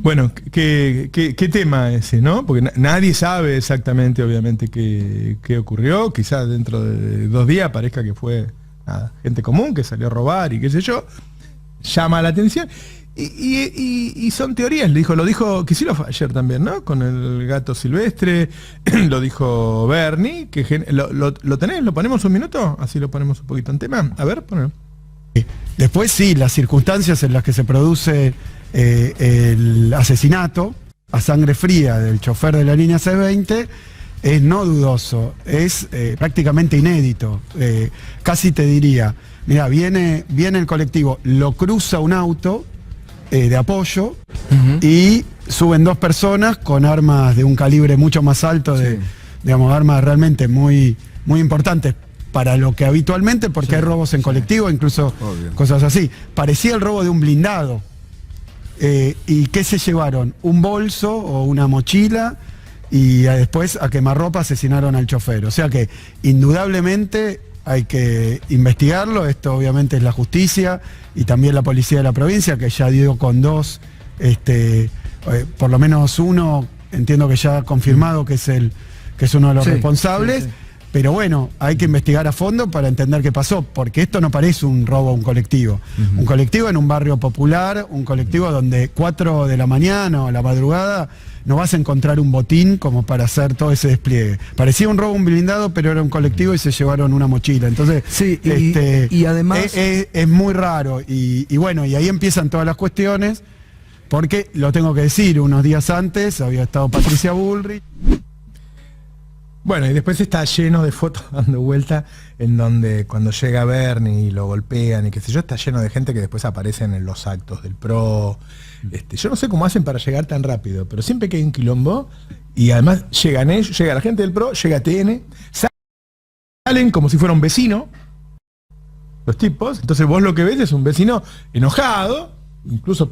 Bueno, ¿qué tema ese, no? Porque nadie sabe exactamente, obviamente, qué ocurrió. Quizás dentro de 2 días parezca que fue nada, gente común que salió a robar y qué sé yo. Llama la atención. Y son teorías, lo dijo Kicillof ayer también, ¿no? Con el gato silvestre, lo dijo Bernie, ¿lo tenés? ¿Lo ponemos un minuto? Así lo ponemos un poquito en tema. A ver, ponelo. Después sí, las circunstancias en las que se produce el asesinato a sangre fría del chofer de la línea C20 es no dudoso, es prácticamente inédito. Casi te diría, mira, viene el colectivo, lo cruza un auto de apoyo y suben 2 personas con armas de un calibre mucho más alto, digamos, armas realmente muy, muy importantes para lo que habitualmente, porque hay robos en colectivo, incluso cosas así. Parecía el robo de un blindado. ¿Y qué se llevaron? Un bolso o una mochila, y después a quemarropa asesinaron al chofer. O sea que indudablemente hay que investigarlo. Esto obviamente es la justicia y también la policía de la provincia, que ya dio con 2, por lo menos uno, entiendo que ya ha confirmado que es uno de los responsables. Pero bueno, hay que investigar a fondo para entender qué pasó, porque esto no parece un robo a un colectivo. Un colectivo en un barrio popular, un colectivo donde 4 de la mañana o a la madrugada no vas a encontrar un botín como para hacer todo ese despliegue. Parecía un robo a un blindado, pero era un colectivo y se llevaron una mochila. Entonces, sí, y además es muy raro. Y bueno, y ahí empiezan todas las cuestiones, porque lo tengo que decir, unos días antes había estado Patricia Bullrich. Bueno, y después está lleno de fotos dando vuelta en donde cuando llega Bernie y lo golpean y qué sé yo, está lleno de gente que después aparecen en los actos del PRO. Yo no sé cómo hacen para llegar tan rápido, pero siempre que hay un quilombo, y además llegan ellos, llega la gente del PRO, llega TN, salen como si fuera un vecino, los tipos, entonces vos lo que ves es un vecino enojado, incluso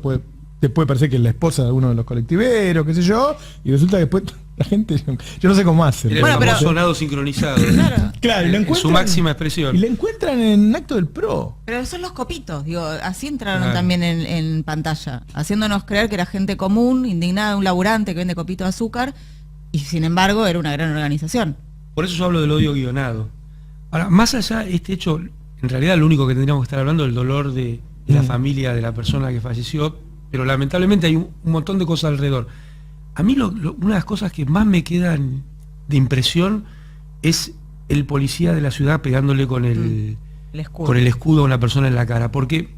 te puede parecer que es la esposa de uno de los colectiveros, qué sé yo, y resulta que después la gente, yo no sé cómo hace. El famoso sonado sincronizado. Claro, y lo en su máxima expresión. Y lo encuentran en acto del PRO. Pero son los copitos, digo, así entraron también en pantalla, haciéndonos creer que era gente común, indignada, un laburante que vende copito de azúcar, y sin embargo era una gran organización. Por eso yo hablo del odio guionado. Ahora, más allá de este hecho, en realidad lo único que tendríamos que estar hablando es el dolor de la familia de la persona que falleció, pero lamentablemente hay un montón de cosas alrededor. A mí una de las cosas que más me quedan de impresión es el policía de la ciudad pegándole con el escudo a una persona en la cara, porque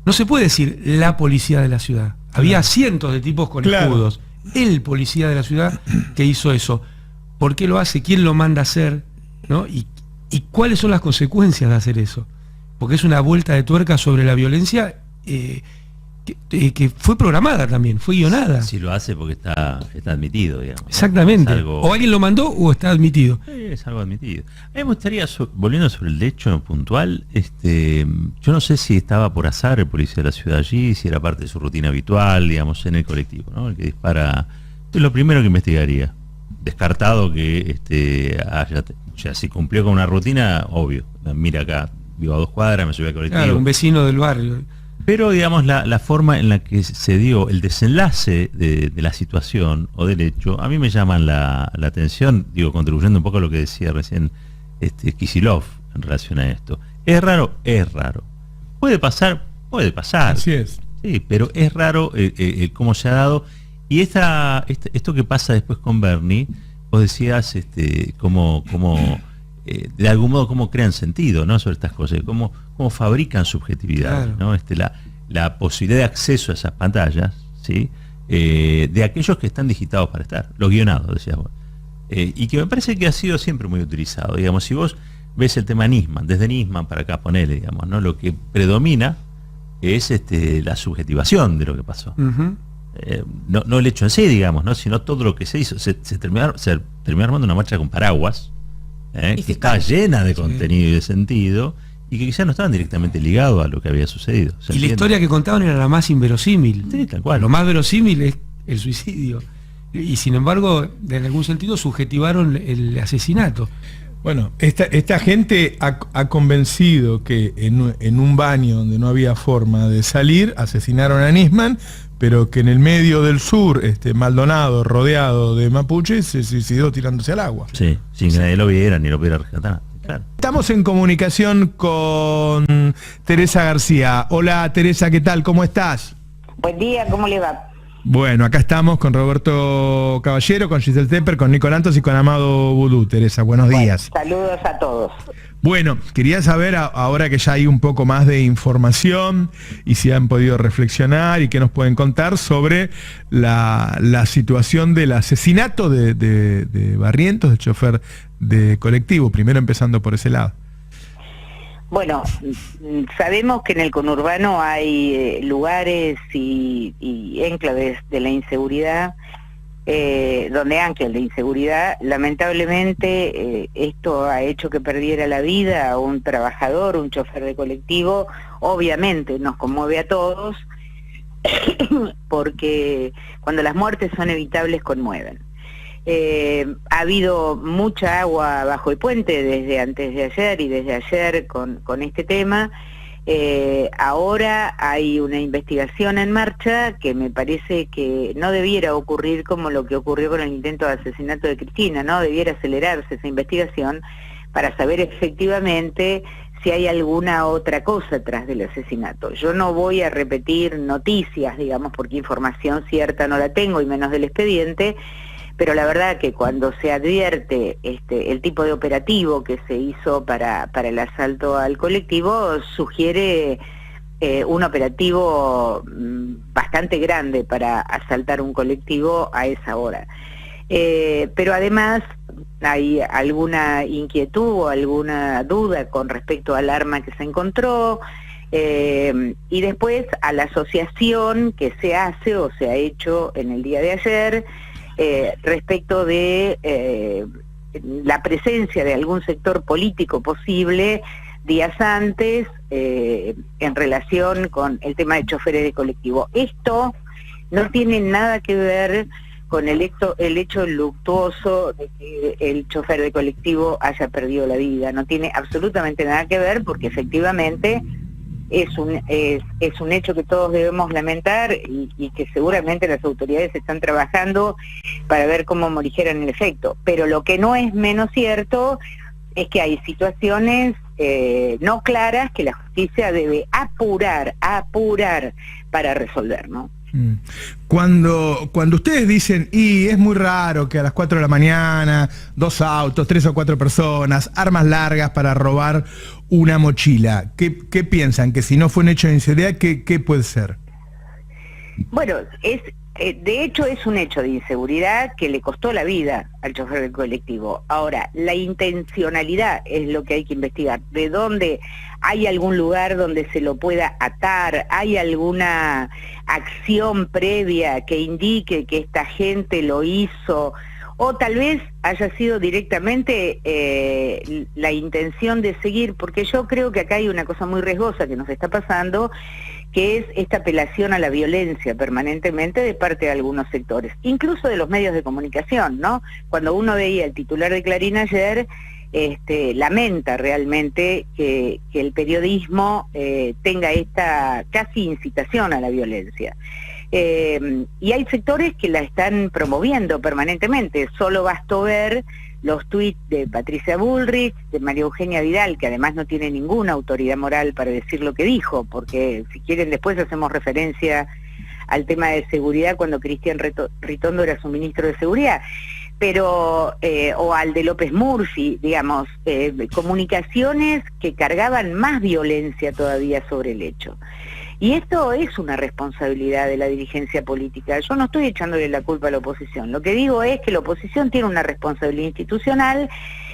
no se puede decir la policía de la ciudad. Había cientos de tipos con escudos. El policía de la ciudad que hizo eso. ¿Por qué lo hace? ¿Quién lo manda a hacer? ¿No? ¿Y cuáles son las consecuencias de hacer eso? Porque es una vuelta de tuerca sobre la violencia que fue programada también, fue guionada. Si lo hace porque está admitido, digamos. Exactamente. O alguien lo mandó o está admitido. Es algo admitido. A mí me gustaría, volviendo sobre el hecho puntual, yo no sé si estaba por azar el policía de la ciudad allí, si era parte de su rutina habitual, digamos, en el colectivo, ¿no? El que dispara. Es lo primero que investigaría. Descartado que o sea, si cumplió con una rutina, obvio. Mira acá, vivo a 2 cuadras, me subí al colectivo. Claro, un vecino del barrio. Pero, digamos, la forma en la que se dio el desenlace de la situación o del hecho, a mí me llaman la atención, digo, contribuyendo un poco a lo que decía recién Kicillof en relación a esto. ¿Es raro? Es raro. ¿Puede pasar? Puede pasar. Así es. Sí, pero es raro cómo se ha dado. Y esto que pasa después con Bernie, vos decías cómo de algún modo cómo crean sentido, ¿no? Sobre estas cosas, cómo fabrican subjetividad, ¿no? La posibilidad de acceso a esas pantallas, ¿sí? De aquellos que están digitados para estar, los guionados, decías vos. Y que me parece que ha sido siempre muy utilizado. Digamos, si vos ves el tema Nisman, desde Nisman para acá ponele, digamos, ¿no? Lo que predomina es la subjetivación de lo que pasó. No el hecho en sí, digamos, ¿no? Sino todo lo que se hizo. Se terminó armando una marcha con paraguas, que está llena de contenido y de sentido, y que quizás no estaban directamente ligados a lo que había sucedido. Y la historia que contaban era la más inverosímil. Sí, tal cual. Lo más verosímil es el suicidio. Y sin embargo, en algún sentido, subjetivaron el asesinato. Bueno, esta gente ha convencido que en un baño donde no había forma de salir, asesinaron a Nisman, pero que en el medio del sur, Maldonado, rodeado de mapuches, se suicidó tirándose al agua. Sí, sin que nadie lo viera ni lo pudiera rescatar. Claro. Estamos en comunicación con Teresa García. Hola Teresa, ¿qué tal? ¿Cómo estás? Buen día, ¿cómo le va? Bueno, acá estamos con Roberto Caballero, con Giselle Tepper, con Nico Lantos y con Amado Vudú. Teresa, buenos días. Saludos a todos. Bueno, quería saber, ahora que ya hay un poco más de información y si han podido reflexionar y qué nos pueden contar sobre la situación del asesinato de Barrientos, del chofer de colectivo, primero empezando por ese lado. Bueno, sabemos que en el conurbano hay lugares y enclaves de la inseguridad, donde ángeles de inseguridad. Lamentablemente esto ha hecho que perdiera la vida a un trabajador, un chofer de colectivo. Obviamente nos conmueve a todos, porque cuando las muertes son evitables conmueven. Ha habido mucha agua bajo el puente desde antes de ayer y desde ayer con este tema. Ahora hay una investigación en marcha que me parece que no debiera ocurrir como lo que ocurrió con el intento de asesinato de Cristina, ¿no? Debiera acelerarse esa investigación para saber efectivamente si hay alguna otra cosa tras del asesinato. Yo no voy a repetir noticias, digamos, porque información cierta no la tengo y menos del expediente, pero la verdad que cuando se advierte el tipo de operativo que se hizo para el asalto al colectivo, sugiere un operativo bastante grande para asaltar un colectivo a esa hora. Pero además hay alguna inquietud o alguna duda con respecto al arma que se encontró, y después a la asociación que se hace o se ha hecho en el día de ayer, respecto de la presencia de algún sector político posible días antes en relación con el tema de choferes de colectivo. Esto no tiene nada que ver con el hecho luctuoso de que el chofer de colectivo haya perdido la vida. No tiene absolutamente nada que ver, porque efectivamente es un hecho que todos debemos lamentar y que seguramente las autoridades están trabajando para ver cómo morigeran el efecto. Pero lo que no es menos cierto es que hay situaciones no claras que la justicia debe apurar para resolver, ¿no? Cuando ustedes dicen, y es muy raro que a las 4 de la mañana, 2 autos, 3 o 4 personas, armas largas para robar una mochila, ¿qué piensan? Que si no fue un hecho de inseguridad, ¿qué puede ser? Bueno, de hecho es un hecho de inseguridad que le costó la vida al chofer del colectivo. Ahora, la intencionalidad es lo que hay que investigar. ¿De dónde? ¿Hay algún lugar donde se lo pueda atar? ¿Hay alguna acción previa que indique que esta gente lo hizo? O tal vez haya sido directamente la intención de seguir, porque yo creo que acá hay una cosa muy riesgosa que nos está pasando, que es esta apelación a la violencia permanentemente de parte de algunos sectores, incluso de los medios de comunicación, ¿no? Cuando uno veía el titular de Clarín ayer, lamenta realmente que el periodismo tenga esta casi incitación a la violencia. Y hay sectores que la están promoviendo permanentemente. Solo bastó ver los tuits de Patricia Bullrich, de María Eugenia Vidal, que además no tiene ninguna autoridad moral para decir lo que dijo, porque si quieren después hacemos referencia al tema de seguridad cuando Cristian Ritondo era su ministro de Seguridad, pero o al de López Murphy, digamos, comunicaciones que cargaban más violencia todavía sobre el hecho. Y esto es una responsabilidad de la dirigencia política. Yo no estoy echándole la culpa a la oposición. Lo que digo es que la oposición tiene una responsabilidad institucional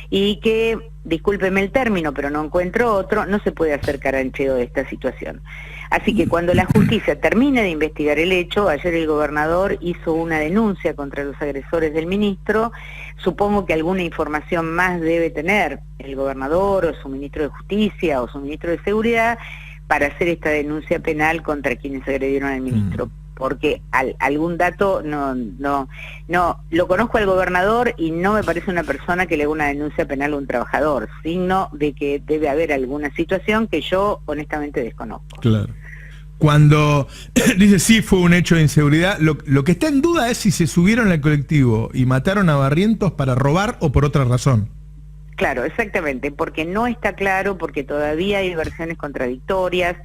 y que, discúlpeme el término, pero no encuentro otro, no se puede hacer carancheo de esta situación. Así que cuando la justicia termine de investigar el hecho, ayer el gobernador hizo una denuncia contra los agresores del ministro. Supongo que alguna información más debe tener el gobernador o su ministro de Justicia o su ministro de Seguridad para hacer esta denuncia penal contra quienes agredieron al ministro. porque algún dato no, lo conozco al gobernador y no me parece una persona que le haga una denuncia penal a un trabajador, signo de que debe haber alguna situación que yo honestamente desconozco. Claro. Cuando dice sí fue un hecho de inseguridad, lo que está en duda es si se subieron al colectivo y mataron a Barrientos para robar o por otra razón. Claro, exactamente, porque no está claro, porque todavía hay versiones contradictorias,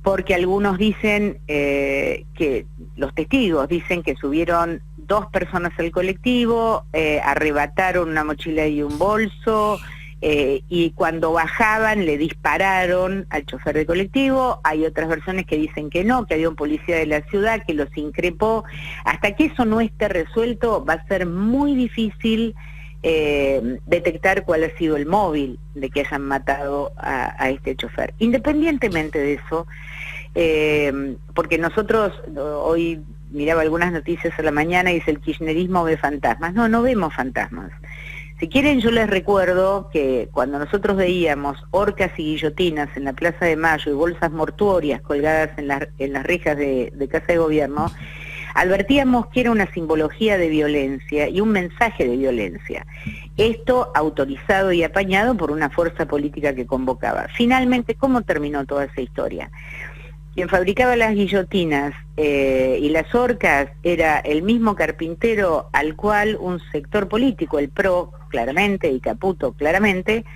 porque algunos dicen que los testigos dicen que subieron 2 personas al colectivo, arrebataron una mochila y un bolso, y cuando bajaban le dispararon al chofer del colectivo. Hay otras versiones que dicen que no, que había un policía de la ciudad que los increpó. Hasta que eso no esté resuelto va a ser muy difícil detectar cuál ha sido el móvil de que hayan matado a este chofer. Independientemente de eso, porque nosotros hoy miraba algunas noticias a la mañana y dice el kirchnerismo ve fantasmas. No vemos fantasmas. Si quieren, yo les recuerdo que cuando nosotros veíamos horcas y guillotinas en la Plaza de Mayo y bolsas mortuorias colgadas en las rejas de Casa de Gobierno, advertíamos que era una simbología de violencia y un mensaje de violencia. Esto autorizado y apañado por una fuerza política que convocaba. Finalmente, ¿cómo terminó toda esa historia? Quien fabricaba las guillotinas y las horcas era el mismo carpintero al cual un sector político, el PRO, claramente, y Caputo, claramente,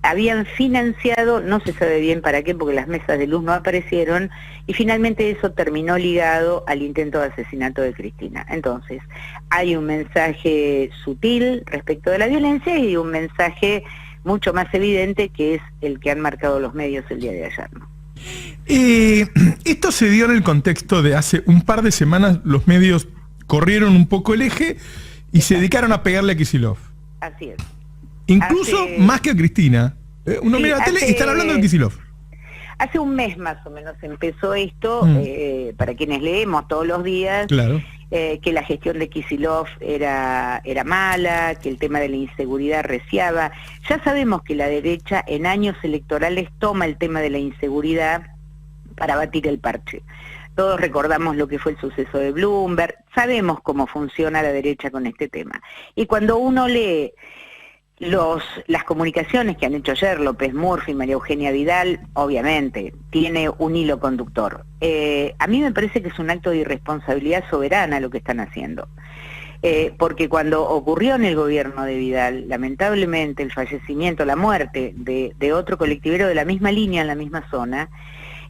habían financiado, no se sabe bien para qué, porque las mesas de luz no aparecieron, y finalmente eso terminó ligado al intento de asesinato de Cristina. Entonces, hay un mensaje sutil respecto de la violencia y un mensaje mucho más evidente, que es el que han marcado los medios el día de ayer, ¿no? Esto se dio en el contexto de hace un par de semanas los medios corrieron un poco el eje y se dedicaron a pegarle a Kicillof. Así es. Incluso más que a Cristina. Uno mira la tele y están hablando de Kicillof. Hace un mes más o menos empezó esto, para quienes leemos todos los días, claro, que la gestión de Kicillof era mala, que el tema de la inseguridad reciaba. Ya sabemos que la derecha en años electorales toma el tema de la inseguridad para batir el parche. Todos recordamos lo que fue el suceso de Bloomberg, sabemos cómo funciona la derecha con este tema. Y cuando uno lee las comunicaciones que han hecho ayer López Murphy y María Eugenia Vidal, obviamente, tiene un hilo conductor. A mí me parece que es un acto de irresponsabilidad soberana lo que están haciendo. Porque cuando ocurrió en el gobierno de Vidal, lamentablemente, el fallecimiento, la muerte de otro colectivero de la misma línea en la misma zona,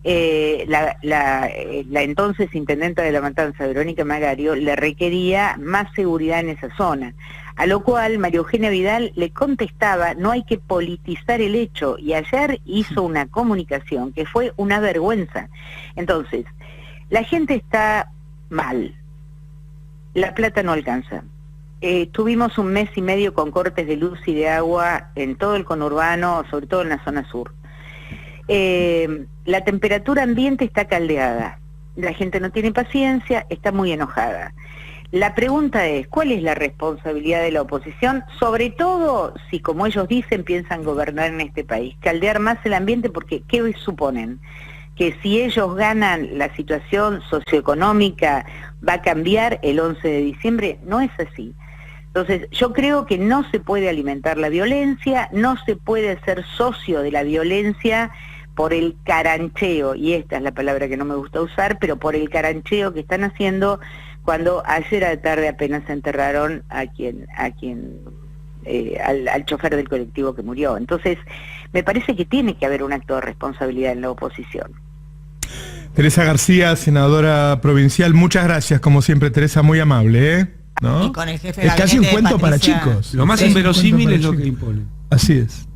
la entonces intendenta de La Matanza, Verónica Magario, le requería más seguridad en esa zona. A lo cual María Eugenia Vidal le contestaba, no hay que politizar el hecho, y ayer hizo una comunicación que fue una vergüenza. Entonces, la gente está mal, la plata no alcanza. Tuvimos un mes y medio con cortes de luz y de agua en todo el conurbano, sobre todo en la zona sur. La temperatura ambiente está caldeada, la gente no tiene paciencia, está muy enojada. La pregunta es, ¿cuál es la responsabilidad de la oposición? Sobre todo si, como ellos dicen, piensan gobernar en este país. Caldear más el ambiente porque, ¿qué suponen? Que si ellos ganan, la situación socioeconómica va a cambiar el 11 de diciembre. No es así. Entonces, yo creo que no se puede alimentar la violencia, no se puede ser socio de la violencia por el carancheo, y esta es la palabra que no me gusta usar, pero por el carancheo que están haciendo cuando ayer a la tarde apenas enterraron al chofer del colectivo que murió. Entonces, me parece que tiene que haber un acto de responsabilidad en la oposición. Teresa García, senadora provincial, muchas gracias, como siempre, Teresa, muy amable, ¿eh? ¿No? Y con el jefe de es casi un gabinete cuento para Patricia. chicos. Lo más inverosímil es lo que imponen. Así es.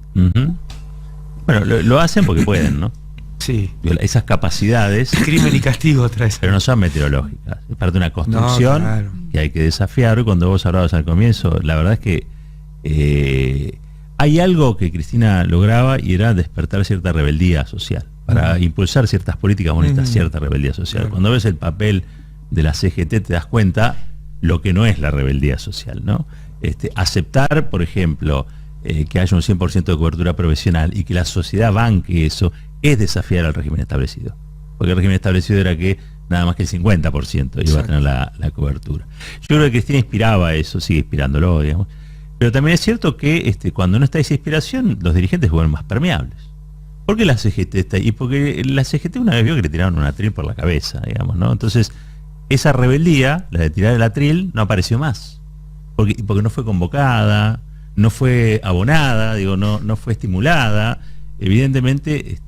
Bueno, lo hacen porque pueden, ¿no? Sí. Esas capacidades. Crimen y castigo otra vez. Pero no son meteorológicas. Es parte de una construcción que hay que desafiar. Y cuando vos hablabas al comienzo, la verdad es que hay algo que Cristina lograba y era despertar cierta rebeldía social. Para impulsar ciertas políticas bonitas, cierta rebeldía social. Cuando ves el papel de la CGT te das cuenta lo que no es la rebeldía social, ¿no? Aceptar, por ejemplo, que haya un 100% de cobertura profesional y que la sociedad banque eso, es desafiar al régimen establecido. Porque el régimen establecido era que nada más que el 50% iba a tener la cobertura. Yo creo que Cristina inspiraba eso, sigue inspirándolo, digamos. Pero también es cierto que cuando no está esa inspiración, los dirigentes se vuelven más permeables. ¿Por qué la CGT está ahí? Y porque la CGT una vez vio que le tiraron un atril por la cabeza, digamos, ¿no? Entonces, esa rebeldía, la de tirar el atril, no apareció más. Porque no fue convocada, no fue abonada, no fue estimulada. Evidentemente,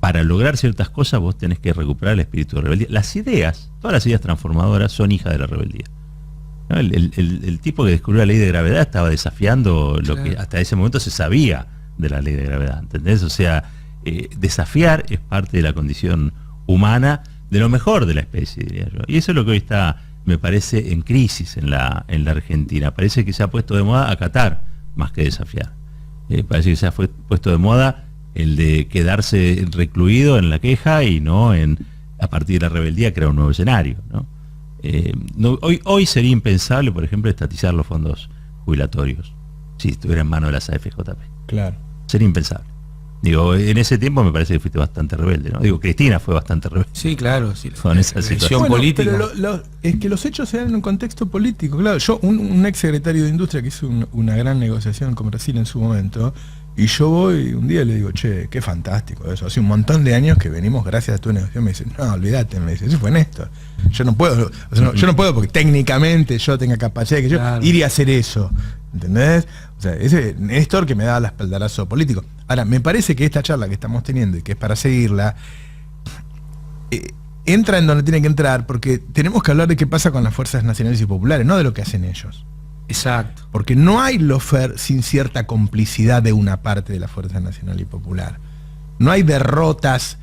para lograr ciertas cosas vos tenés que recuperar el espíritu de rebeldía. Las ideas, todas las ideas transformadoras son hijas de la rebeldía, ¿no? El tipo que descubrió la ley de gravedad estaba desafiando lo que hasta ese momento se sabía de la ley de gravedad, ¿entendés? O sea, desafiar es parte de la condición humana, de lo mejor de la especie, diría yo. Y eso es lo que hoy está, me parece, en crisis en la Argentina. Parece que se ha puesto de moda acatar más que desafiar. Parece que se ha puesto de moda el de quedarse recluido en la queja y no a partir de la rebeldía crear un nuevo escenario, ¿no? Hoy sería impensable, por ejemplo, estatizar los fondos jubilatorios si estuviera en manos de las AFJP. Claro. Sería impensable. En ese tiempo me parece que fuiste bastante rebelde, ¿no? Cristina fue bastante rebelde. Sí, claro. Sí, con esa situación política. Pero es que los hechos se dan en un contexto político. Claro, yo, un ex secretario de Industria que hizo una gran negociación con Brasil en su momento, y yo voy un día y le digo, che, qué fantástico eso. Hace un montón de años que venimos gracias a tu negociación. Me dice, no, olvídate, me dice, eso fue Néstor. Yo no puedo, yo no puedo porque técnicamente yo tenga capacidad de que yo ir y hacer eso. ¿Entendés? O sea, ese Néstor que me da el espaldarazo político. Ahora, me parece que esta charla que estamos teniendo y que es para seguirla, entra en donde tiene que entrar, porque tenemos que hablar de qué pasa con las fuerzas nacionales y populares, no de lo que hacen ellos. Exacto. Porque no hay lawfare sin cierta complicidad de una parte de la Fuerza Nacional y Popular. No hay derrotas,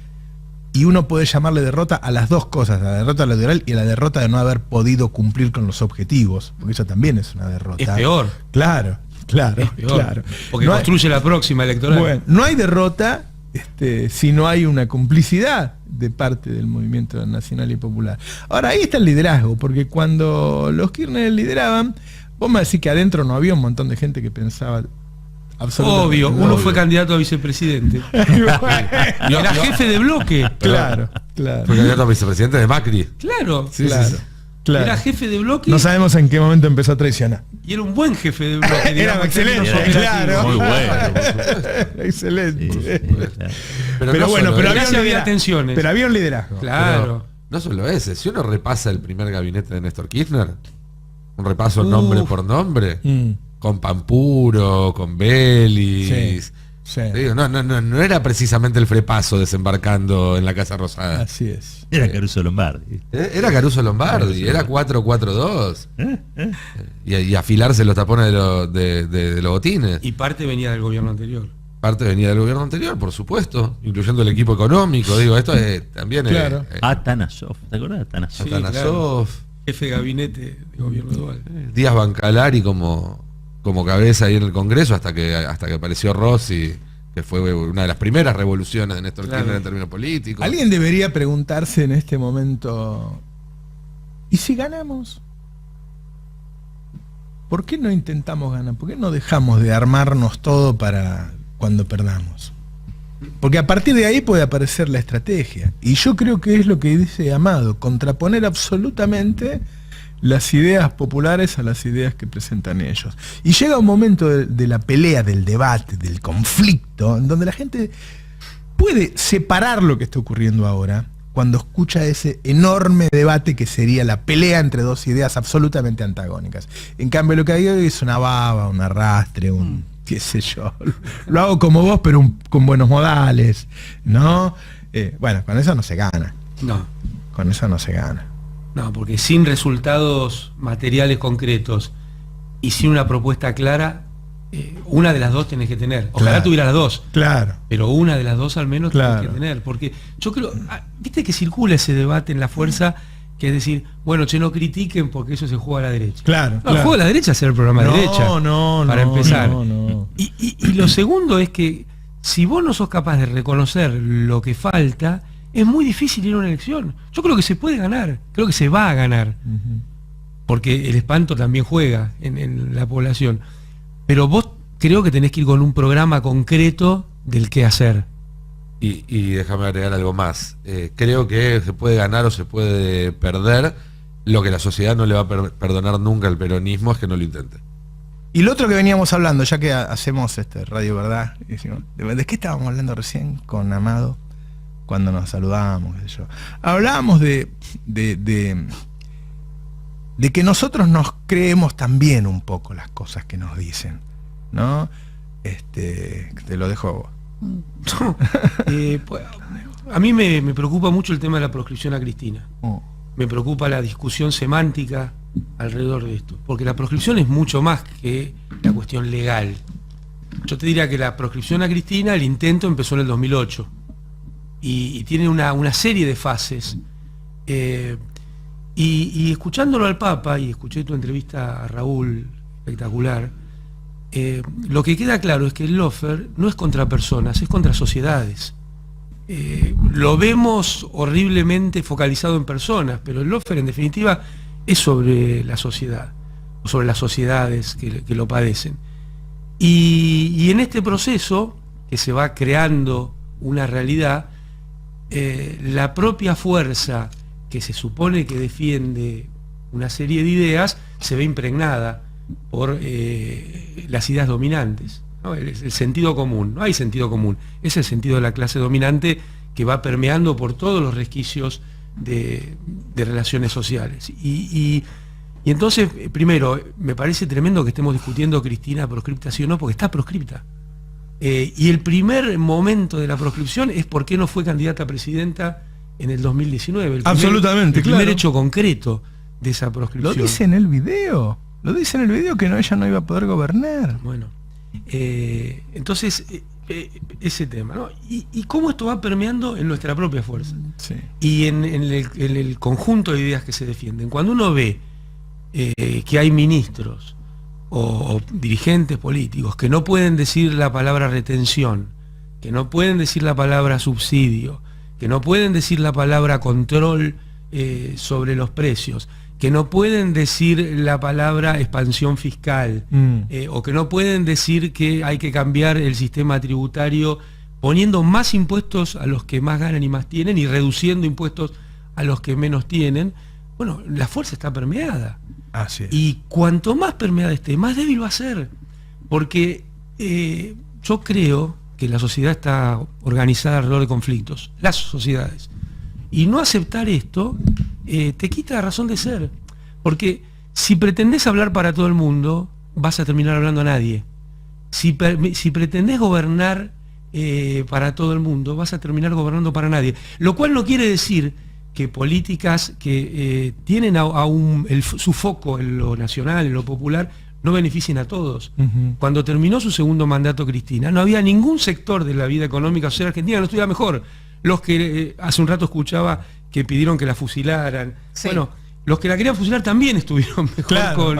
y uno puede llamarle derrota a las dos cosas, a la derrota electoral y a la derrota de no haber podido cumplir con los objetivos, porque eso también es una derrota. Es peor. Claro, es peor, claro. Porque no construye la próxima electoral. Bueno, no hay derrota si no hay una complicidad de parte del movimiento nacional y popular. Ahora, ahí está el liderazgo, porque cuando los Kirchner lideraban, vos me decís que adentro no había un montón de gente que pensaba absolutamente. Obvio, uno fue candidato a vicepresidente. Y era jefe de bloque. Claro. Fue candidato a vicepresidente de Macri. Claro. Sí. Era jefe de bloque. No sabemos en qué momento empezó a traicionar. Y era un buen jefe de bloque. Era excelente, claro. Muy bueno. Excelente. Sí. Pero bueno, pero había tensiones. Pero había un liderazgo. Claro. Pero no solo ese, si uno repasa el primer gabinete de Néstor Kirchner, un repaso nombre por nombre, con Pampuro, con Belis. Sí. Digo, no era precisamente el Frepaso desembarcando en la Casa Rosada. Así es. Era Caruso Lombardi. Era Caruso Lombardi, era 442. Y afilarse los tapones de los botines. Y parte venía del gobierno anterior. Parte venía del gobierno anterior, por supuesto, incluyendo el equipo económico. Digo, esto es también... Claro. Atanasov, ¿te acordás de Atanasov? Sí, Atanasov. claro. Jefe de gabinete de gobierno dual. Díaz Bancalari como cabeza ahí en el Congreso hasta que apareció Rossi, que fue una de las primeras revoluciones de Néstor Kirchner en términos políticos. Alguien debería preguntarse en este momento, ¿y si ganamos? ¿Por qué no intentamos ganar? ¿Por qué no dejamos de armarnos todo para cuando perdamos? Porque a partir de ahí puede aparecer la estrategia. Y yo creo que es lo que dice Amado, contraponer absolutamente las ideas populares a las ideas que presentan ellos. Y llega un momento de la pelea, del debate, del conflicto, en donde la gente puede separar lo que está ocurriendo ahora cuando escucha ese enorme debate que sería la pelea entre dos ideas absolutamente antagónicas. En cambio, lo que hay hoy es una baba, un arrastre, qué sé yo. Lo hago como vos, pero con buenos modales, ¿no? Bueno, con eso no se gana. No. Con eso no se gana. No, porque sin resultados materiales concretos y sin una propuesta clara, una de las dos tenés que tener. Ojalá tuviera las dos. Claro. Pero una de las dos al menos tenés que tener. Porque yo creo, viste que circula ese debate en la fuerza, que es decir, bueno, no critiquen porque eso se juega a la derecha. Claro. El juego a la derecha es hacer el programa de derecha. Para empezar. No. Y lo segundo es que si vos no sos capaz de reconocer lo que falta, es muy difícil ir a una elección. Yo creo que se puede ganar, creo que se va a ganar, porque el espanto también juega en la población. Pero vos creo que tenés que ir con un programa concreto del qué hacer. Y déjame agregar algo más. Creo que se puede ganar o se puede perder. Lo que la sociedad no le va a perdonar nunca al peronismo es que no lo intente. Y lo otro que veníamos hablando, ya que hacemos Radio Verdad, ¿de qué estábamos hablando recién con Amado? Cuando nos saludábamos, qué sé yo. Hablábamos de que nosotros nos creemos también un poco las cosas que nos dicen, ¿no? Te lo dejo a vos. Pues, a mí me preocupa mucho el tema de la proscripción a Cristina. Me preocupa la discusión semántica alrededor de esto, porque la proscripción es mucho más que la cuestión legal. Yo te diría que la proscripción a Cristina, el intento empezó en el 2008 y tiene una serie de fases. Y escuchándolo al Papa, y escuché tu entrevista a Raúl, espectacular, lo que queda claro es que el lawfare no es contra personas, es contra sociedades. Lo vemos horriblemente focalizado en personas, pero el lawfare en definitiva es sobre la sociedad, o sobre las sociedades que lo padecen. Y en este proceso, que se va creando una realidad, la propia fuerza que se supone que defiende una serie de ideas se ve impregnada por las ideas dominantes, ¿no? El sentido común. No hay sentido común, es el sentido de la clase dominante que va permeando por todos los resquicios de relaciones sociales. Y entonces, primero, me parece tremendo que estemos discutiendo Cristina proscripta sí o no, porque está proscripta. Y el primer momento de la proscripción es por qué no fue candidata a presidenta en el 2019. Absolutamente, el primer hecho concreto de esa proscripción. Lo dice en el video. Lo dice en el video que ella no iba a poder gobernar. Bueno, entonces, ese tema, ¿no? Y cómo esto va permeando en nuestra propia fuerza. Sí. Y en el conjunto de ideas que se defienden. Cuando uno ve que hay ministros o dirigentes políticos que no pueden decir la palabra retención, que no pueden decir la palabra subsidio, que no pueden decir la palabra control sobre los precios, que no pueden decir la palabra expansión fiscal, o que no pueden decir que hay que cambiar el sistema tributario poniendo más impuestos a los que más ganan y más tienen y reduciendo impuestos a los que menos tienen. Bueno, la fuerza está permeada. Así es. Y cuanto más permeada esté, más débil va a ser. Porque yo creo que la sociedad está organizada alrededor de conflictos, las sociedades. Y no aceptar esto te quita la razón de ser. Porque si pretendés hablar para todo el mundo, vas a terminar hablando a nadie. Si pretendés gobernar para todo el mundo, vas a terminar gobernando para nadie. Lo cual no quiere decir que políticas que tienen su foco en lo nacional, en lo popular, no beneficien a todos. Cuando terminó su segundo mandato Cristina, no había ningún sector de la vida económica social argentina que no estuviera mejor. Los que hace un rato escuchaba que pidieron que la fusilaran. Sí. Bueno, los que la querían fusilar también estuvieron mejor, claro,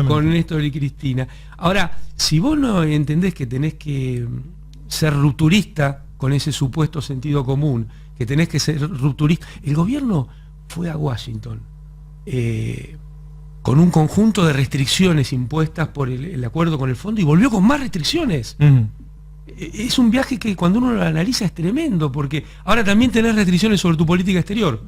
con Néstor y Cristina. Ahora, si vos no entendés que tenés que ser rupturista con ese supuesto sentido común, que tenés que ser rupturista. El gobierno fue a Washington con un conjunto de restricciones impuestas por el acuerdo con el fondo y volvió con más restricciones. Es un viaje que cuando uno lo analiza es tremendo, porque ahora también tenés restricciones sobre tu política exterior.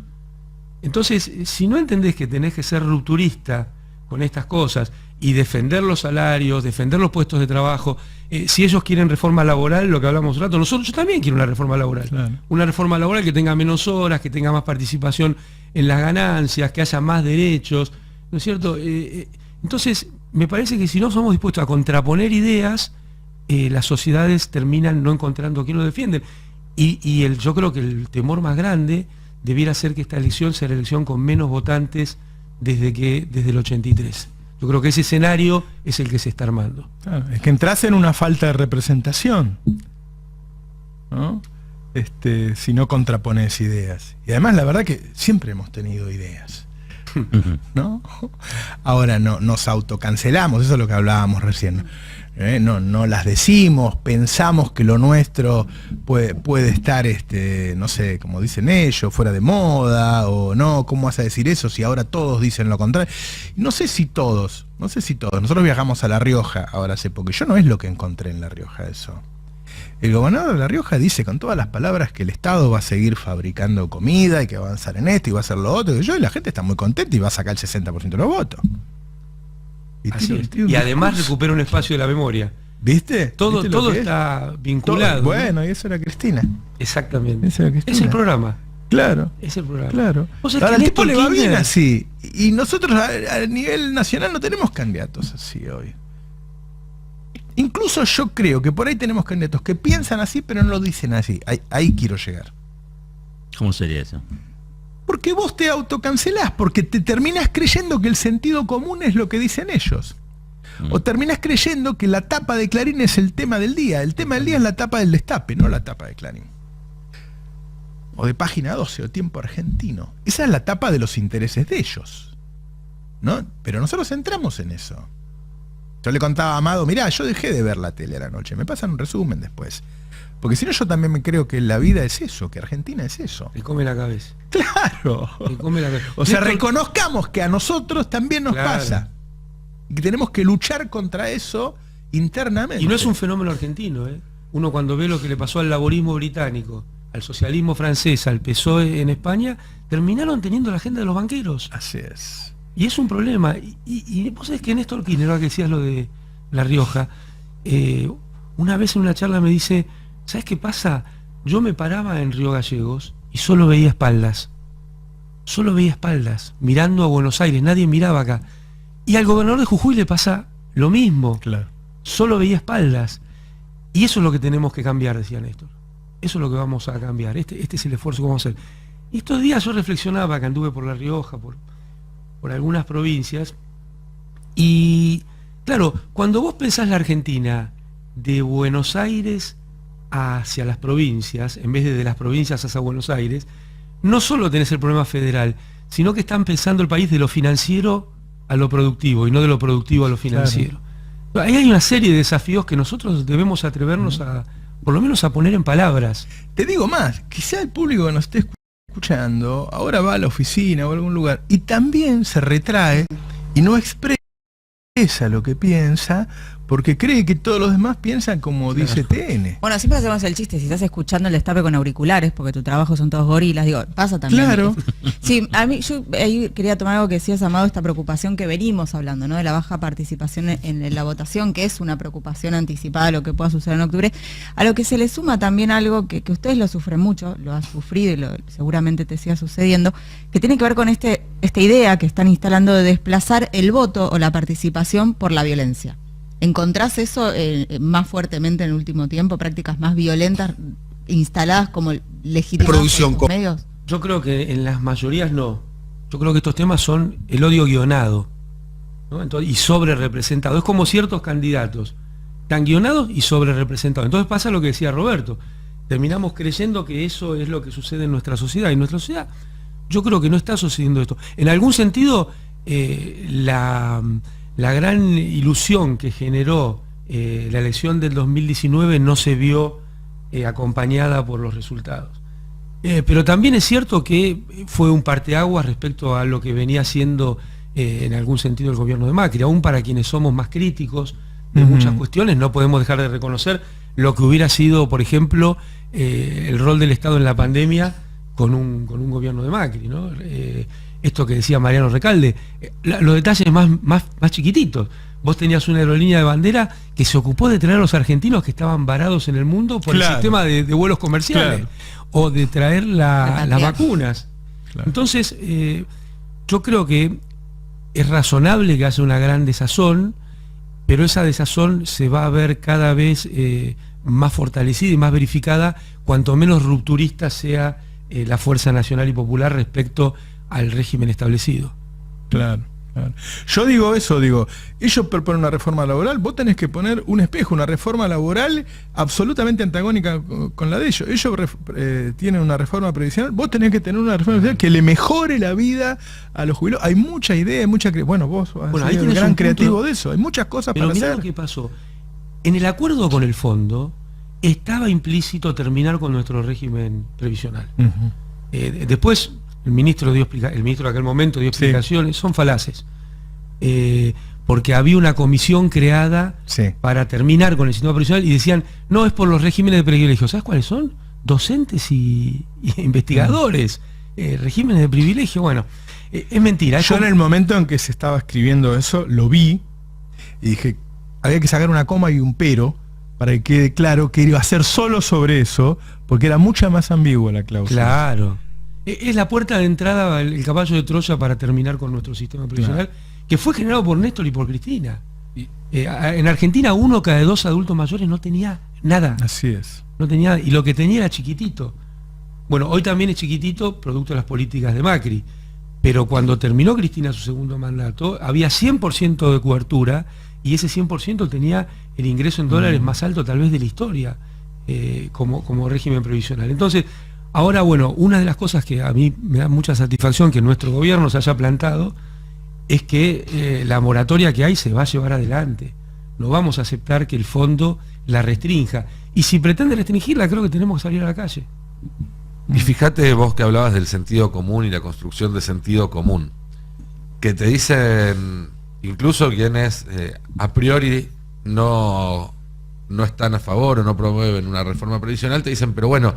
Entonces, si no entendés que tenés que ser rupturista con estas cosas y defender los salarios, defender los puestos de trabajo, si ellos quieren reforma laboral, lo que hablamos un rato, yo también quiero una reforma laboral. Claro. Una reforma laboral que tenga menos horas, que tenga más participación en las ganancias, que haya más derechos, ¿no es cierto? Entonces, me parece que si no somos dispuestos a contraponer ideas, las sociedades terminan no encontrando quién lo defienden. Y yo creo que el temor más grande debiera ser que esta elección sea la elección con menos votantes desde el 83. Yo creo que ese escenario es el que se está armando. Claro, es que entras en una falta de representación, ¿no? Si no contrapones ideas. Y además la verdad que siempre hemos tenido ideas, ¿no? Ahora no nos autocancelamos, eso es lo que hablábamos recién. No las decimos, pensamos que lo nuestro puede estar, no sé, como dicen ellos, fuera de moda, o no, ¿cómo vas a decir eso si ahora todos dicen lo contrario? No sé si todos. Nosotros viajamos a La Rioja ahora hace poco, yo no es lo que encontré en La Rioja eso. El gobernador de La Rioja dice con todas las palabras que el Estado va a seguir fabricando comida y que va a avanzar en esto y va a hacer lo otro, y la gente está muy contenta y va a sacar el 60% de los votos. Y además recupera un espacio de la memoria. ¿Viste? Todo está vinculado. Bueno, y eso era Cristina. Exactamente. Eso era Cristina. Es el programa. Claro. Es el programa. Claro. Ahora al tipo le va bien así. Y nosotros a nivel nacional no tenemos candidatos así hoy. Incluso yo creo que por ahí tenemos candidatos que piensan así, pero no lo dicen así. Ahí quiero llegar. ¿Cómo sería eso? Porque vos te autocancelás, porque te terminás creyendo que el sentido común es lo que dicen ellos. O terminás creyendo que la tapa de Clarín es el tema del día. El tema del día es la tapa del Destape, no la tapa de Clarín. O de Página 12, o Tiempo Argentino. Esa es la tapa de los intereses de ellos, ¿no? Pero nosotros entramos en eso. Yo le contaba a Amado, mirá, yo dejé de ver la tele a la noche, me pasan un resumen después. Porque si no, yo también me creo que la vida es eso, que Argentina es eso. Te come la cabeza. Claro. Te come la cabeza. O sea, reconozcamos que a nosotros también nos pasa. Y que tenemos que luchar contra eso internamente. Y no es un fenómeno argentino, ¿eh? Uno cuando ve lo que le pasó al laborismo británico, al socialismo francés, al PSOE en España, terminaron teniendo la agenda de los banqueros. Así es. Y es un problema. Y vos sabés que Néstor Kirchner, ahora que decías lo de La Rioja, una vez en una charla me dice, ¿sabés qué pasa? Yo me paraba en Río Gallegos y solo veía espaldas. Solo veía espaldas, mirando a Buenos Aires, nadie miraba acá. Y al gobernador de Jujuy le pasa lo mismo. Claro. Solo veía espaldas. Y eso es lo que tenemos que cambiar, decía Néstor. Eso es lo que vamos a cambiar. Este es el esfuerzo que vamos a hacer. Y estos días yo reflexionaba, que anduve por La Rioja, por algunas provincias. Y claro, cuando vos pensás la Argentina de Buenos Aires hacia las provincias, en vez de las provincias hacia Buenos Aires, no solo tenés el problema federal, sino que están pensando el país de lo financiero a lo productivo y no de lo productivo a lo financiero. Claro. Ahí hay una serie de desafíos que nosotros debemos atrevernos a, por lo menos a poner en palabras. Te digo más, quizá el público que nos esté escuchando ahora va a la oficina o a algún lugar y también se retrae y no expresa lo que piensa porque cree que todos los demás piensan como dice TN. Bueno, siempre hacemos el chiste, si estás escuchando el Destape con auriculares, porque tu trabajo son todos gorilas, digo, pasa también. Claro. Sí, a mí, yo ahí quería tomar algo que decías, Amado, esta preocupación que venimos hablando, ¿no? De la baja participación en la votación, que es una preocupación anticipada de lo que pueda suceder en octubre, a lo que se le suma también algo que ustedes lo sufren mucho, lo has sufrido y seguramente te siga sucediendo, que tiene que ver con esta idea que están instalando de desplazar el voto o la participación por la violencia. ¿Encontrás eso más fuertemente en el último tiempo? ¿Prácticas más violentas instaladas como legitimadas por los medios? Yo creo que en las mayorías no. Yo creo que estos temas son el odio guionado, ¿no? Entonces, y sobre representado. Es como ciertos candidatos, tan guionados y sobre representados. Entonces pasa lo que decía Roberto. Terminamos creyendo que eso es lo que sucede en nuestra sociedad. Y en nuestra sociedad yo creo que no está sucediendo esto. En algún sentido, la gran ilusión que generó la elección del 2019 no se vio acompañada por los resultados. Pero también es cierto que fue un parteaguas respecto a lo que venía haciendo en algún sentido el gobierno de Macri. Aún para quienes somos más críticos de muchas cuestiones, no podemos dejar de reconocer lo que hubiera sido, por ejemplo, el rol del Estado en la pandemia con un gobierno de Macri, ¿no? Esto que decía Mariano Recalde, los detalles más chiquititos. Vos tenías una aerolínea de bandera que se ocupó de traer a los argentinos que estaban varados en el mundo por el sistema de vuelos comerciales, o de traer las vacunas. Entonces, yo creo que es razonable que haya una gran desazón, pero esa desazón se va a ver cada vez más fortalecida y más verificada cuanto menos rupturista sea la Fuerza Nacional y Popular respecto al régimen establecido. Claro. Yo digo eso, ellos proponen una reforma laboral, vos tenés que poner un espejo, una reforma laboral absolutamente antagónica con la de ellos. Ellos tienen una reforma previsional, vos tenés que tener una reforma previsional que le mejore la vida a los jubilados. Hay mucha idea, bueno, vos ahí un gran creativo de eso, hay muchas cosas para hacer. Pero mirá lo que pasó. En el acuerdo con el fondo estaba implícito terminar con nuestro régimen previsional. Después el ministro de aquel momento dio explicaciones, son falaces. porque había una comisión creada para terminar con el sistema provisional y decían, no, es por los regímenes de privilegio. ¿Sabes cuáles son? Docentes y investigadores, regímenes de privilegio. Bueno, es mentira. Yo en el momento en que se estaba escribiendo eso, lo vi y dije, había que sacar una coma y un pero para que quede claro que iba a ser solo sobre eso, porque era mucha más ambigua la cláusula. Claro. Es la puerta de entrada, el caballo de Troya para terminar con nuestro sistema provisional, que fue generado por Néstor y por Cristina. En Argentina 1 cada 2 adultos mayores no tenía nada. Así es. No tenía, y lo que tenía era chiquitito. Bueno, hoy también es chiquitito, producto de las políticas de Macri. Pero cuando terminó Cristina su segundo mandato, había 100% de cobertura, y ese 100% tenía el ingreso en dólares más alto tal vez de la historia, como régimen previsional. Entonces, ahora, bueno, una de las cosas que a mí me da mucha satisfacción que nuestro gobierno se haya plantado es que la moratoria que hay se va a llevar adelante. No vamos a aceptar que el fondo la restrinja. Y si pretende restringirla, creo que tenemos que salir a la calle. Y fíjate vos que hablabas del sentido común y la construcción de sentido común, que te dicen, incluso quienes a priori no están a favor o no promueven una reforma previsional, te dicen, pero bueno,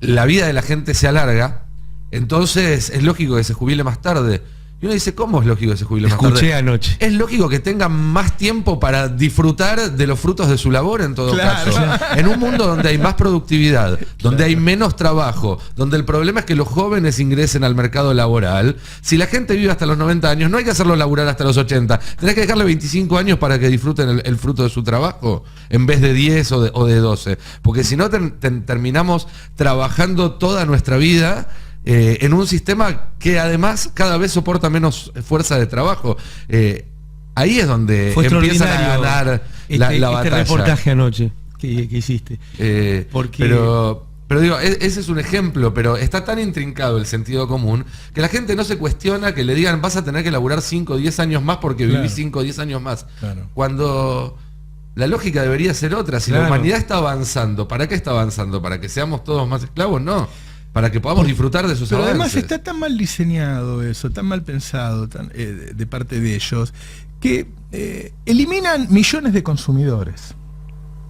la vida de la gente se alarga, entonces es lógico que se jubile más tarde. Y uno dice, ¿cómo es lógico que se jubile más tarde? Escuché anoche. Es lógico que tengan más tiempo para disfrutar de los frutos de su labor en todo caso. En un mundo donde hay más productividad, donde hay menos trabajo, donde el problema es que los jóvenes ingresen al mercado laboral, si la gente vive hasta los 90 años, no hay que hacerlo laburar hasta los 80. Tenés que dejarle 25 años para que disfruten el fruto de su trabajo, en vez de 10 o de 12. Porque si no, terminamos trabajando toda nuestra vida en un sistema que además cada vez soporta menos fuerza de trabajo. Ahí es donde empiezan a ganar la batalla. Este reportaje anoche que hiciste. Pero digo, ese es un ejemplo, pero está tan intrincado el sentido común que la gente no se cuestiona que le digan vas a tener que laburar 5 o 10 años más porque vivís 5 o 10 años más. Cuando la lógica debería ser otra. Si la humanidad está avanzando, ¿para qué está avanzando? ¿Para que seamos todos más esclavos? No. Para que podamos disfrutar de sus avances. Pero además está tan mal diseñado eso, tan mal pensado de parte de ellos, que eliminan millones de consumidores.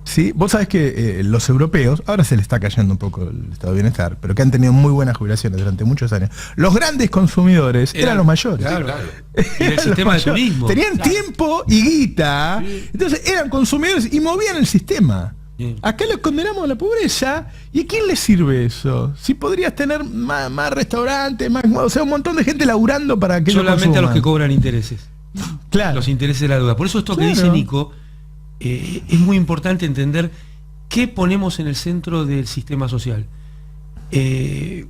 ¿Sí? Vos sabés que los europeos, ahora se les está cayendo un poco el estado de bienestar, pero que han tenido muy buenas jubilaciones durante muchos años. Los grandes consumidores eran los mayores. Claro. En el sistema de turismo. Tenían tiempo y guita, entonces eran consumidores y movían el sistema. Acá los condenamos a la pobreza. ¿Y a quién le sirve eso? Si podrías tener más restaurantes, o sea, un montón de gente laburando para que solamente a los que cobran intereses. Claro. Los intereses de la deuda. Por eso esto que dice Nico, es muy importante entender qué ponemos en el centro del sistema social. El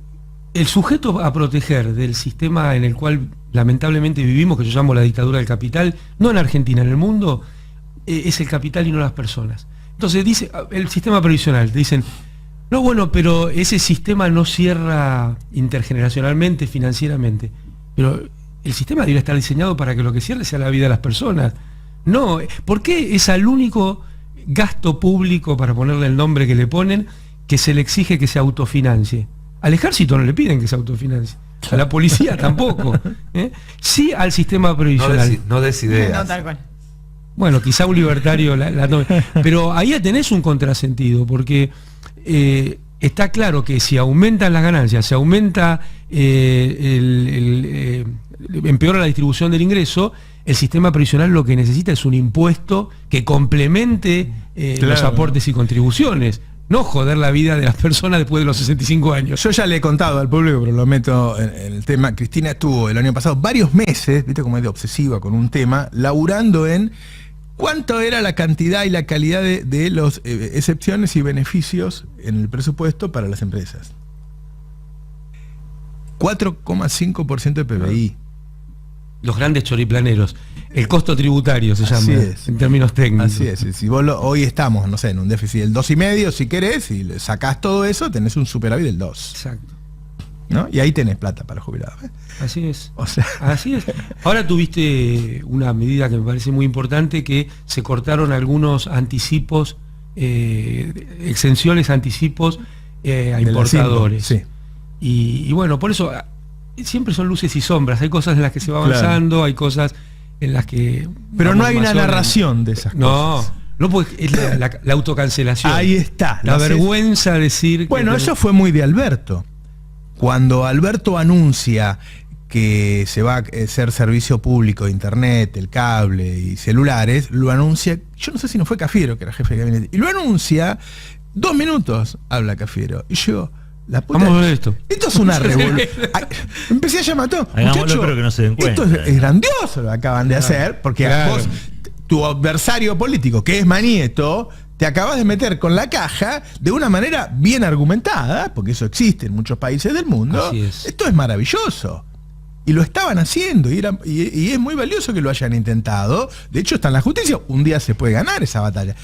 sujeto a proteger del sistema en el cual lamentablemente vivimos, que yo llamo la dictadura del capital, no en Argentina, en el mundo, es el capital y no las personas. Entonces dice el sistema previsional, te dicen, no, bueno, pero ese sistema no cierra intergeneracionalmente, financieramente, pero el sistema debería estar diseñado para que lo que cierre sea la vida de las personas. No, ¿por qué es al único gasto público, para ponerle el nombre que le ponen, que se le exige que se autofinancie? Al ejército no le piden que se autofinancie, a la policía tampoco. Sí al sistema previsional. No des ideas. No, tal cual. Bueno, quizá un libertario pero ahí ya tenés un contrasentido, porque está claro que si aumentan las ganancias, se aumenta empeora la distribución del ingreso, el sistema previsional lo que necesita es un impuesto que complemente los aportes y contribuciones. No joder la vida de las personas después de los 65 años. Yo ya le he contado al público, pero lo meto en el tema. Cristina estuvo el año pasado varios meses, viste como es de obsesiva con un tema, laburando en cuánto era la cantidad y la calidad de los excepciones y beneficios en el presupuesto para las empresas. 4,5% de PBI. Los grandes choriplaneros. El costo tributario se llama, en términos técnicos. Así es. Si vos hoy estamos, no sé, en un déficit del 2,5, si querés, y le sacás todo eso, tenés un superávit del 2. Exacto. ¿No? Y ahí tenés plata para los jubilados. Así es. O sea. Así es. Ahora tuviste una medida que me parece muy importante, que se cortaron algunos anticipos, exenciones, anticipos a importadores. Sí. Y bueno, por eso siempre son luces y sombras. Hay cosas en las que se va avanzando, hay cosas en las que... Pero no vamos hay más una orden. narración de esas cosas. No, porque es la autocancelación. Ahí está. La No sé- vergüenza de decir... Bueno, eso fue muy de Alberto. Cuando Alberto anuncia que se va a hacer servicio público de internet, el cable y celulares, lo anuncia, yo no sé si no fue Cafiero, que era jefe de gabinete, y lo anuncia, 2 minutos habla Cafiero. Y yo, la puta... Vamos a ver esto. Esto es una revolución. Empecé a llamar a todos. Hagámoslo, Muchacho, pero que no se den esto cuenta. es grandioso lo que acaban de hacer, porque claro. vos, tu adversario político, que es Manieto, te acabas de meter con la caja de una manera bien argumentada, porque eso existe en muchos países del mundo. Así es. Esto es maravilloso. Y lo estaban haciendo, y es muy valioso que lo hayan intentado. De hecho, está en la justicia, un día se puede ganar esa batalla.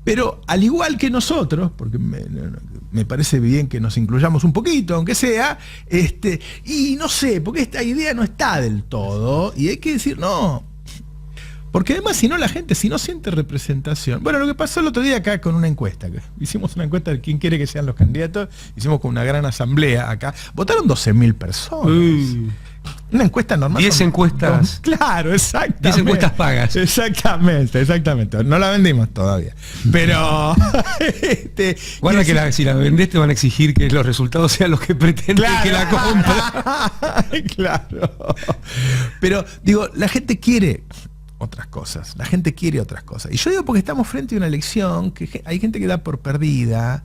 Pero al igual que nosotros, porque me parece bien que nos incluyamos un poquito, aunque sea, y no sé, porque esta idea no está del todo, y hay que decir, no. Porque además, si no, la gente, si no siente representación. Bueno, lo que pasó el otro día acá con una encuesta, que hicimos una encuesta de quién quiere que sean los candidatos, hicimos con una gran asamblea acá, votaron 12.000 personas. Una encuesta normal. 10 encuestas. Claro, exactamente. 10 encuestas pagas. Exactamente. No la vendimos todavía. Pero. Guarda que si la vendés te van a exigir que los resultados sean los que pretenden que la compra. Claro. Pero, digo, la gente quiere otras cosas. La gente quiere otras cosas. Y yo digo porque estamos frente a una elección que hay gente que da por perdida.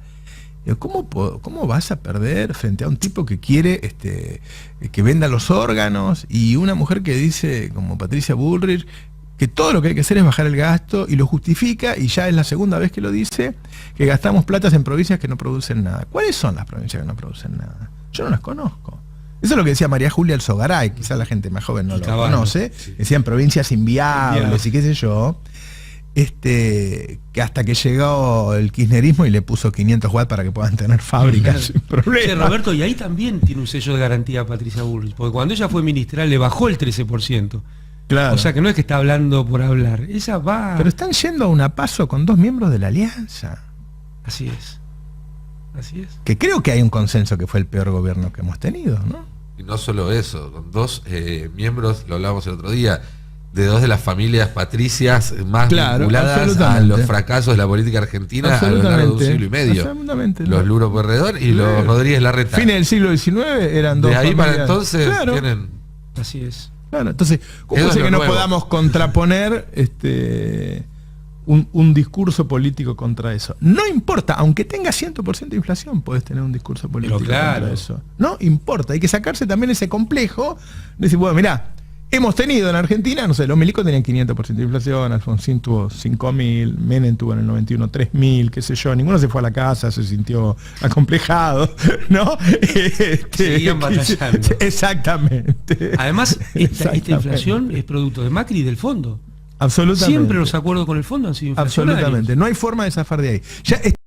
Digo, ¿cómo vas a perder frente a un tipo que quiere que venda los órganos y una mujer que dice, como Patricia Bullrich, que todo lo que hay que hacer es bajar el gasto y lo justifica, y ya es la segunda vez que lo dice, que gastamos platas en provincias que no producen nada? ¿Cuáles son las provincias que no producen nada? Yo no las conozco. Eso es lo que decía María Julia Alzogaray, quizás la gente más joven no lo conoce. Sí. Decían provincias inviables y qué sé yo. Que hasta que llegó el kirchnerismo y le puso 500 watts para que puedan tener fábricas sin problema. Sí, Roberto, y ahí también tiene un sello de garantía a Patricia Bullrich, porque cuando ella fue ministra le bajó el 13%. Claro. O sea que no es que está hablando por hablar, ella va... Pero están yendo a una paso con 2 miembros de la alianza. Así es. Así es. Que creo que hay un consenso que fue el peor gobierno que hemos tenido, ¿no? Y no solo eso, con 2 miembros, lo hablábamos el otro día, de 2 de las familias patricias más vinculadas a los fracasos de la política argentina a lo largo de un siglo y medio. Los Luro Pueyrredón y los Rodríguez Larreta. Fines del siglo XIX eran 2 de ahí familias. para entonces tienen... Así es. Claro, entonces, ¿cómo es que no podamos contraponer un discurso político contra eso? No importa, aunque tenga 100% de inflación, puedes tener un discurso político contra eso. No importa, hay que sacarse también ese complejo de decir, bueno, mirá, hemos tenido en Argentina, no sé, los milicos tenían 500% de inflación, Alfonsín tuvo 5.000, Menem tuvo en el 91 3.000, qué sé yo, ninguno se fue a la casa, se sintió acomplejado, ¿no? Seguían batallando. Exactamente. Además, esta inflación es producto de Macri y del fondo. Absolutamente. Siempre los acuerdos con el fondo han sido inflacionarios. Absolutamente. No hay forma de zafar de ahí. Ya